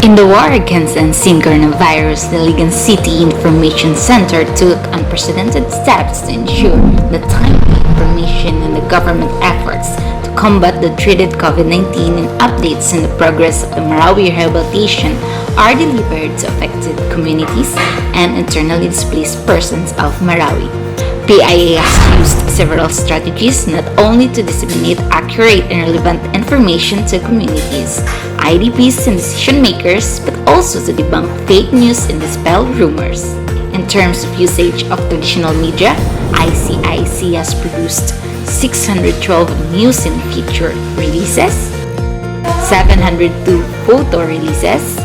In the war against the unseen coronavirus, the Ligan City Information Center took unprecedented steps to ensure the timely information and the government efforts to combat the dreaded COVID-19, and updates on the progress of the Marawi rehabilitation are delivered to affected communities and internally displaced persons of Marawi. PIA has used several strategies not only to disseminate accurate and relevant information to communities, IDPs and decision makers, but also to debunk fake news and dispel rumors. In terms of usage of traditional media, ICIC has produced 612 news and feature releases, 702 photo releases,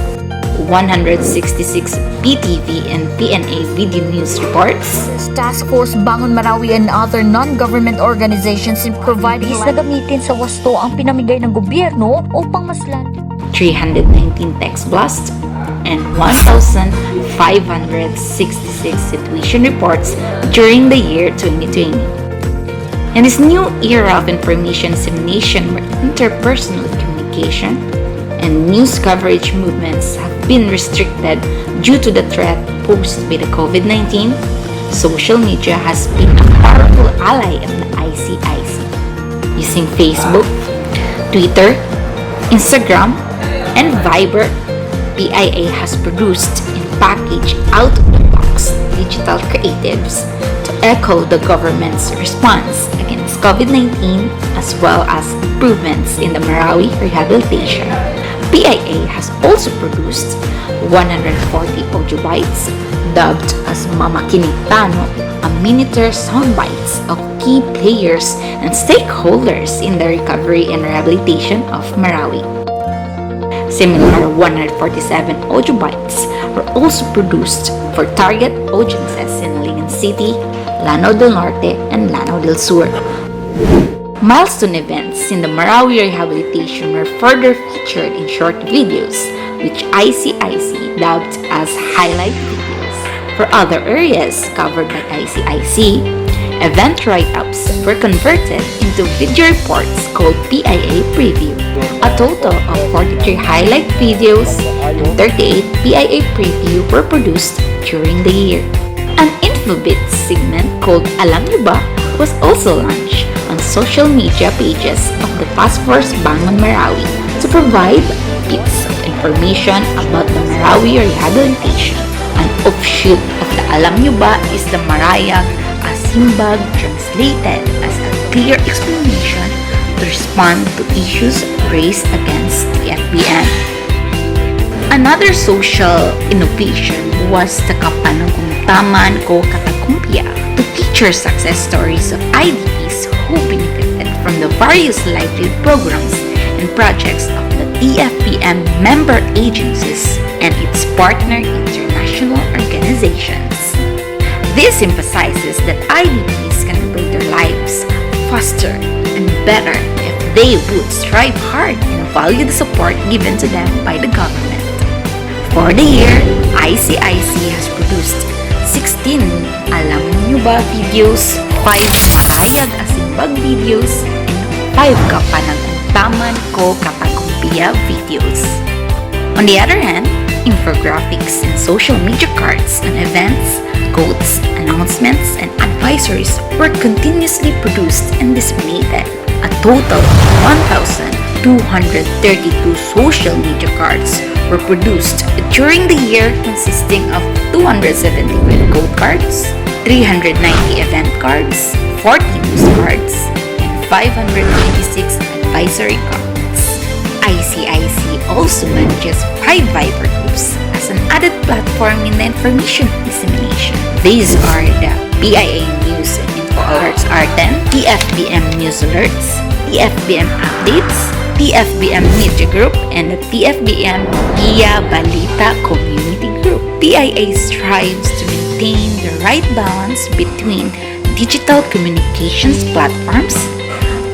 166 PTV and PNA video news reports. Task Force Bangon Marawi and other non-government organizations in providing na gamitin sa wasto ang pinamigay ng gobyerno upang maslan 319 text blasts and 1,566 situation reports during the year 2020. In this new era of information dissemination where interpersonal communication and news coverage movements have been restricted due to the threat posed by the COVID-19, social media has been a powerful ally of the ICIC. Using Facebook, Twitter, Instagram, and Viber, PIA has produced and packaged out-of-the-box digital creatives to echo the government's response against COVID-19 as well as improvements in the Marawi rehabilitation. PIA has also produced 140 audio bites dubbed as Mama Kinitano, a miniature soundbites of key players and stakeholders in the recovery and rehabilitation of Marawi. Similar 147 audio bites were also produced for target audiences in Ligan City, Lanao del Norte, and Lanao del Sur. Milestone events in the Marawi rehabilitation were further featured in short videos, which ICIC dubbed as highlight videos. For other areas covered by ICIC, event write-ups were converted into video reports called PIA Preview. A total of 43 highlight videos and 38 PIA Preview were produced during the year. An infobit segment called Alam Niyo Ba was also launched on social media pages of the Task Force Bangon Marawi to provide bits of information about the Marawi rehabilitation. An offshoot of the Alam Niyo Ba is the Marayag, a simbag translated as a clear explanation to respond to issues raised against the FBM. Another social innovation was the Kapanagumtaman Ko Katakumpia to feature success stories of IDPs who benefited from the various livelihood programs and projects of the TFBM member agencies and its partner international organizations. This emphasizes that IDPs can build their lives faster and better if they would strive hard and value the support given to them by the government. For the year, ICIC has produced 16 Alam Niyo Ba videos, 5 Marayag Asimbag videos, and 5 Kapanagumtaman Ko Katakumpia videos. On the other hand, infographics and social media cards on events, quotes, announcements, and advisories were continuously produced and disseminated. A total of 1,232 social media cards were produced during the year, consisting of 271 code cards, 390 event cards, 40 news cards, and 596 advisory cards. ICIC also manages 5 Viber groups as an added platform in the information dissemination. These are the PIA News and Info Alerts R10, TFBM News Alerts, TFBM Updates, TFBM Media Group, and the TFBM PIA Balita Community Group. PIA strives to maintain the right balance between digital communications platforms,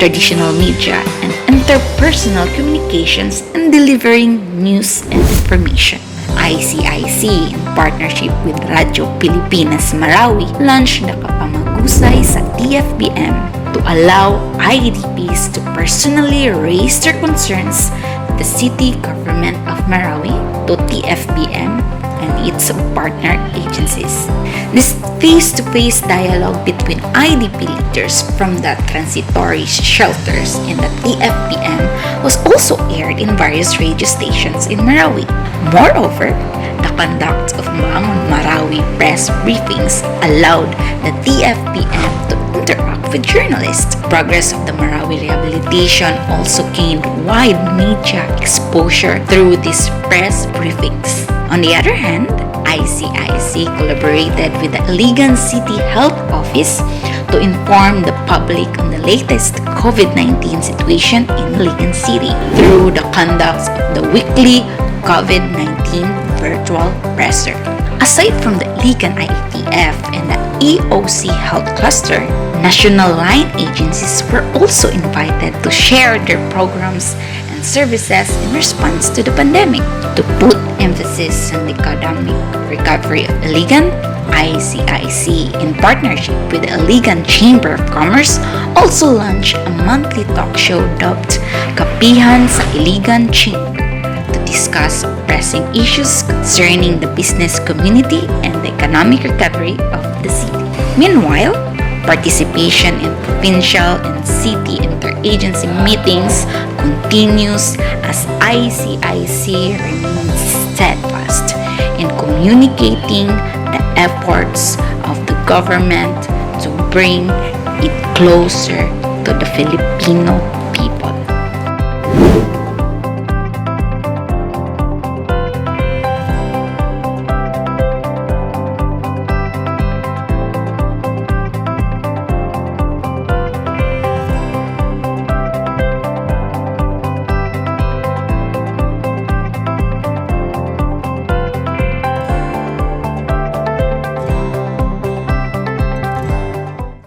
traditional media, and interpersonal communications and delivering news and information. ICIC, in partnership with Radyo Pilipinas Marawi, launched the Kapamagusay sa TFBM to allow IDPs to personally raise their concerns the City Government of Marawi to TFBM and its partner agencies. This face-to-face dialogue between IDP leaders from the transitory shelters in the TFBM was also aired in various radio stations in Marawi. Moreover, the conduct of Bangon Marawi press briefings allowed the TFBM to interact with journalists. Progress of the Marawi rehabilitation also gained wide media exposure through these press briefings. On the other hand, ICIC collaborated with the Iligan City Health Office to inform the public on the latest COVID-19 situation in Iligan City through the conduct of the weekly COVID-19 virtual presser. Aside from the Iligan IATF and the EOC Health Cluster, national line agencies were also invited to share their programs and services in response to the pandemic. To put emphasis on the economic recovery of Iligan, ICIC, in partnership with the Iligan Chamber of Commerce, also launched a monthly talk show dubbed Kapihan sa Iligan Chamber to discuss pressing issues concerning the business community and the economic recovery of the city. Meanwhile, participation in provincial and city interagency meetings continues as ICIC remains steadfast in communicating the efforts of the government to bring it closer to the Filipino